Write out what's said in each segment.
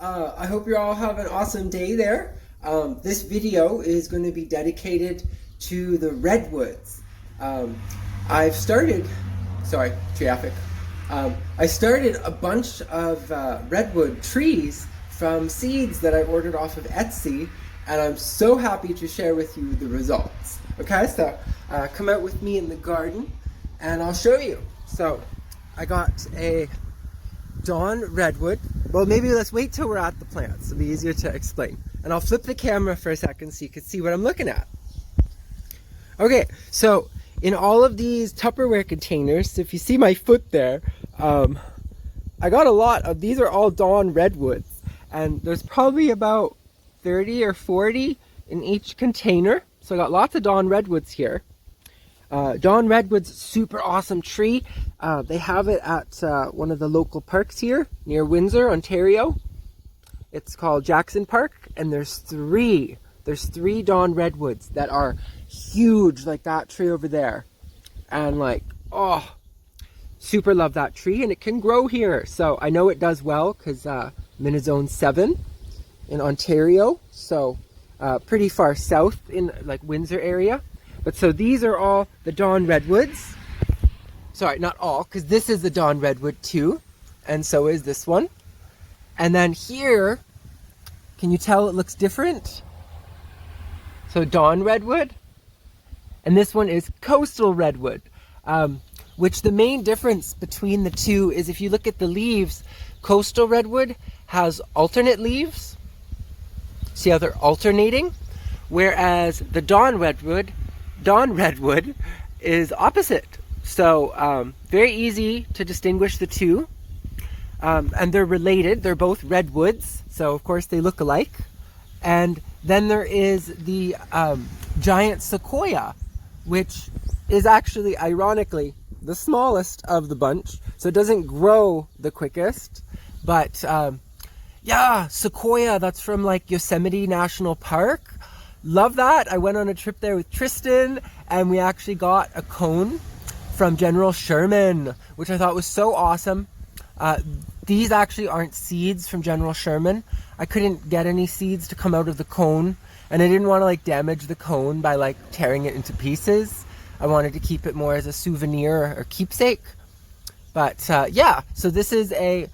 I hope you all have an awesome day there. This video is going to be dedicated to the redwoods. I've started, sorry, traffic. I started a bunch of redwood trees from seeds that I ordered off of Etsy, and I'm so happy to share with you the results. Okay, so come out with me in the garden and I'll show you. So I got a Dawn redwood. Well, maybe let's wait till we're at the plants. It'll be easier to explain. And I'll flip the camera for a second so you can see what I'm looking at. Okay, so in all of these Tupperware containers, so if you see my foot there, I got a lot of, these are all Dawn redwoods. And there's probably about 30 or 40 in each container. So I got lots of Dawn redwoods here. Dawn redwood's super awesome tree. They have it at one of the local parks here near Windsor, Ontario. It's called Jackson Park, and there's three Dawn redwoods that are huge, like that tree over there. And like, oh, super love that tree, and it can grow here. So I know it does well because I'm in a zone 7 in Ontario, so pretty far south in like Windsor area. But so these are all the Dawn redwoods. Sorry, not all, because this is the Dawn redwood too, and so is this one. And then here, can you tell it looks different? So Dawn redwood, and this one is coastal redwood, which the main difference between the two is if you look at the leaves, coastal redwood has alternate leaves. See how they're alternating? Whereas the Dawn redwood is opposite. So very easy to distinguish the two. And they're related. They're both redwoods. So of course they look alike. And then there is the giant sequoia, which is actually, ironically, the smallest of the bunch. So it doesn't grow the quickest. But yeah, sequoia, that's from like Yosemite National Park. Love that. I went on a trip there with Tristan, and we actually got a cone from General Sherman, which I thought was so awesome. These actually aren't seeds from General Sherman. I couldn't get any seeds to come out of the cone, and I didn't want to like damage the cone by like tearing it into pieces. I wanted to keep it more as a souvenir or keepsake. But yeah, so this is a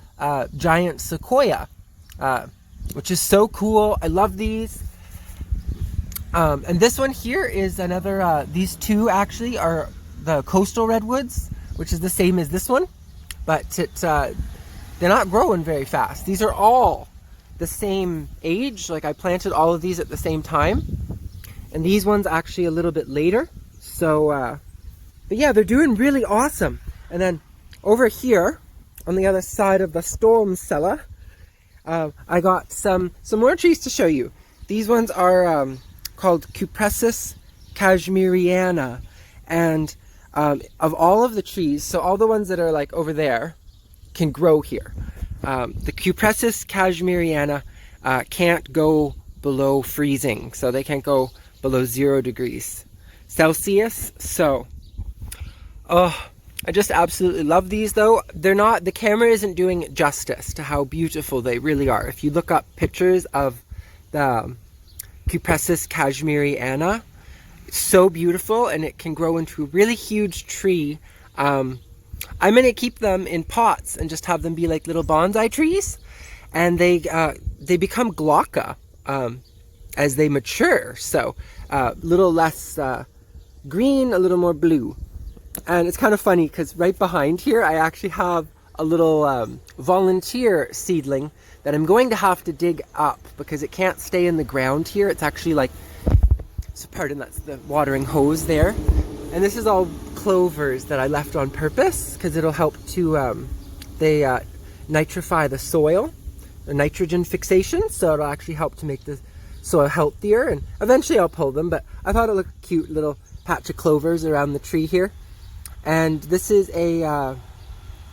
giant sequoia, which is so cool. I love these. And this one here is another, these two actually are the coastal redwoods, which is the same as this one, but they're not growing very fast. These are all the same age. Like I planted all of these at the same time, and these ones actually a little bit later. So, but yeah, they're doing really awesome. And then over here on the other side of the storm cellar, I got some more trees to show you. These ones are called Cupressus cashmeriana, and of all of the trees, so all the ones that are like over there can grow here. The Cupressus cashmeriana can't go below freezing, so they can't go below 0 degrees Celsius. So, oh, I just absolutely love these though. They're not, the camera isn't doing justice to how beautiful they really are. If you look up pictures of the Cupressus cashmeriana, it's so beautiful, and it can grow into a really huge tree. I'm going to keep them in pots and just have them be like little bonsai trees, and they become glauca as they mature. So a little less green, a little more blue. And it's kind of funny because right behind here I actually have a little volunteer seedling that I'm going to have to dig up because it can't stay in the ground here. It's actually like, so pardon, that's the watering hose there. And this is all clovers that I left on purpose because it'll help to, they nitrify the soil, the nitrogen fixation. So it'll actually help to make the soil healthier, and eventually I'll pull them, but I thought it looked a cute little patch of clovers around the tree here. And this is a,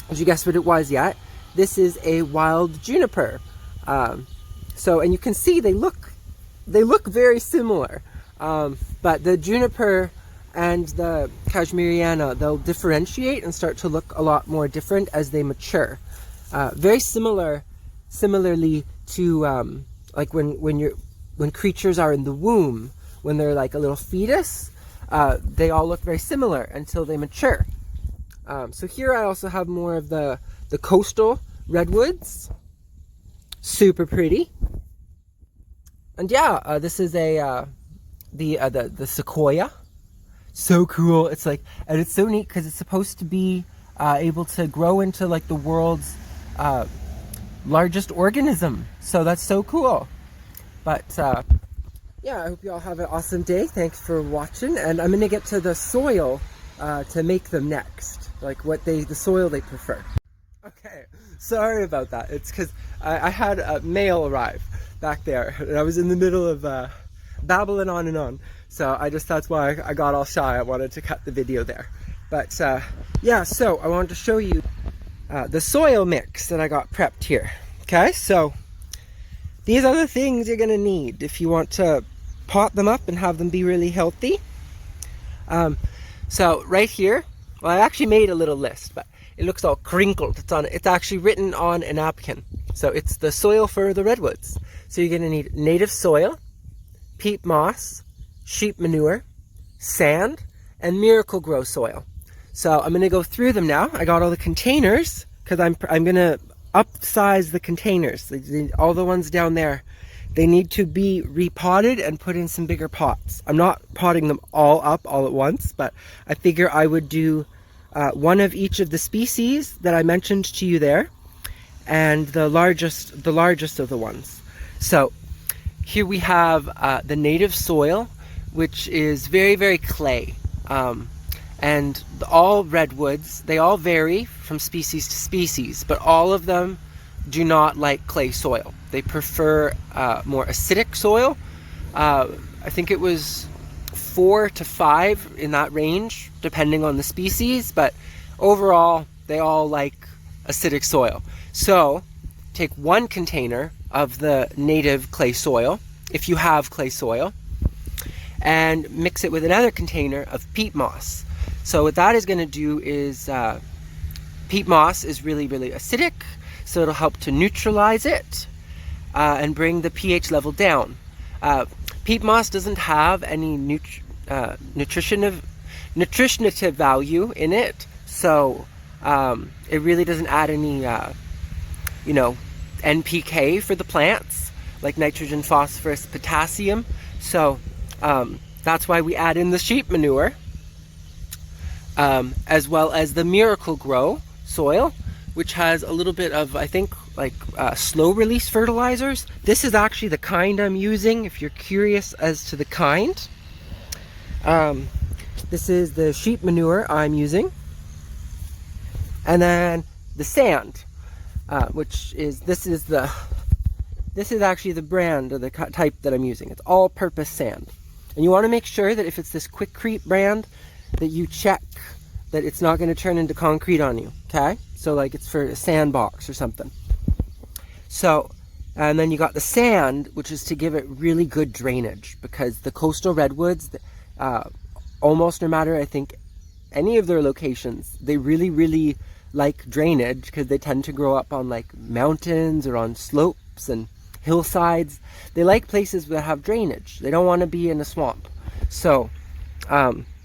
did you guess what it was yet? This is a wild juniper. So, and you can see they look very similar. But the juniper and the cashmeriana, they'll differentiate and start to look a lot more different as they mature. Very similarly to like when creatures are in the womb, when they're like a little fetus, they all look very similar until they mature. So here I also have more of the coastal redwoods. Super pretty. And yeah, this is the sequoia. So cool. It's like, and it's so neat because it's supposed to be able to grow into like the world's largest organism. So that's so cool. But yeah, I hope you all have an awesome day. Thanks for watching. And I'm gonna get to the soil to make them next, like the soil they prefer. Okay, sorry about that. It's because I had a mail arrive back there, and I was in the middle of babbling on and on. So that's why I got all shy. I wanted to cut the video there. But yeah, so I wanted to show you the soil mix that I got prepped here. Okay, so these are the things you're gonna need if you want to pot them up and have them be really healthy. So right here, well, I actually made a little list, but it looks all crinkled. It's actually written on a napkin. So it's the soil for the redwoods. So you're gonna need native soil, peat moss, sheep manure, sand, and Miracle Grow soil. So I'm gonna go through them now. I got all the containers because I'm gonna upsize the containers. All the ones down there, they need to be repotted and put in some bigger pots. I'm not potting them all up all at once, but I figure I would do one of each of the species that I mentioned to you there, and the largest of the ones. So here we have the native soil, which is very, very clay. And all redwoods, they all vary from species to species, but all of them do not like clay soil. They prefer more acidic soil. I think it was 4 to 5 in that range, depending on the species, but overall, they all like acidic soil. So take one container of the native clay soil, if you have clay soil, and mix it with another container of peat moss. So what that is going to do is, peat moss is really, really acidic, so it'll help to neutralize it and bring the pH level down. Peat moss doesn't have any nutritional value in it, so it really doesn't add any, NPK for the plants, like nitrogen, phosphorus, potassium. So that's why we add in the sheep manure, as well as the Miracle Grow soil, which has a little bit of, I think, like slow release fertilizers. This is actually the kind I'm using, if you're curious as to the kind. This is the sheep manure I'm using. And then the sand, this is actually the brand or the type that I'm using. It's all-purpose sand. And you want to make sure that if it's this Quickcrete brand, that you check that it's not going to turn into concrete on you, okay? So like it's for a sandbox or something. So, and then you got the sand, which is to give it really good drainage, because the coastal redwoods, almost no matter, I think, any of their locations, they really, really like drainage because they tend to grow up on like mountains or on slopes and hillsides. They like places that have drainage. They don't want to be in a swamp. So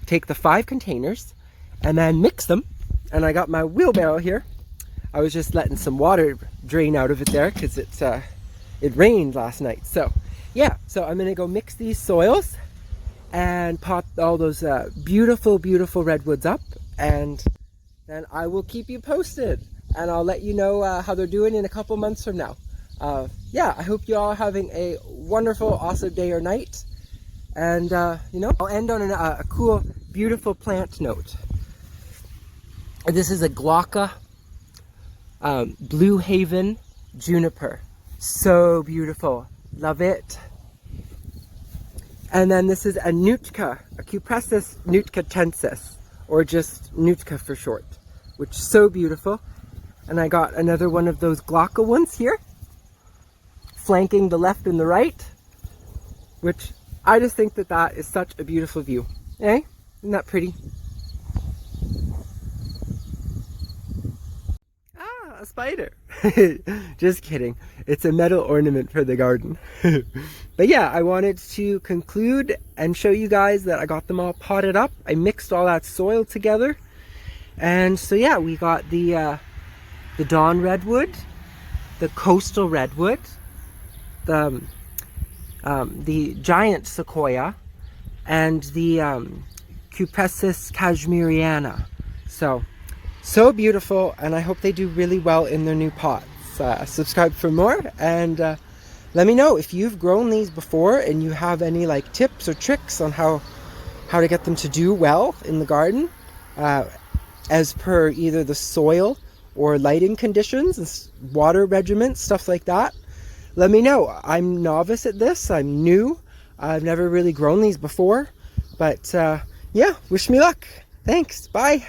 take the 5 containers and then mix them. And I got my wheelbarrow here. I was just letting some water drain out of it there because it rained last night. So yeah, so I'm gonna go mix these soils and pot all those beautiful, beautiful redwoods up, and then I will keep you posted, and I'll let you know how they're doing in a couple months from now. Yeah, I hope you all are having a wonderful, awesome day or night, and I'll end on a cool, beautiful plant note. This is a Glauca Blue Haven juniper. So beautiful, love it. And then this is a Nootka, a Cupressus nootkatensis, or just Nootka for short, which is so beautiful. And I got another one of those Glauca ones here, flanking the left and the right, which I just think that is such a beautiful view. Eh? Isn't that pretty? Ah, a spider. Just kidding. It's a metal ornament for the garden. But yeah, I wanted to conclude and show you guys that I got them all potted up. I mixed all that soil together. And so yeah, we got the Dawn Redwood, the Coastal Redwood, the Giant Sequoia, and the Cupressus cashmeriana. So beautiful, and I hope they do really well in their new pots. Subscribe for more, and let me know if you've grown these before and you have any like tips or tricks on how to get them to do well in the garden, as per either the soil or lighting conditions, water regimens, stuff like that. Let me know. I'm novice at this. I'm new. I've never really grown these before, but yeah, wish me luck. Thanks. Bye.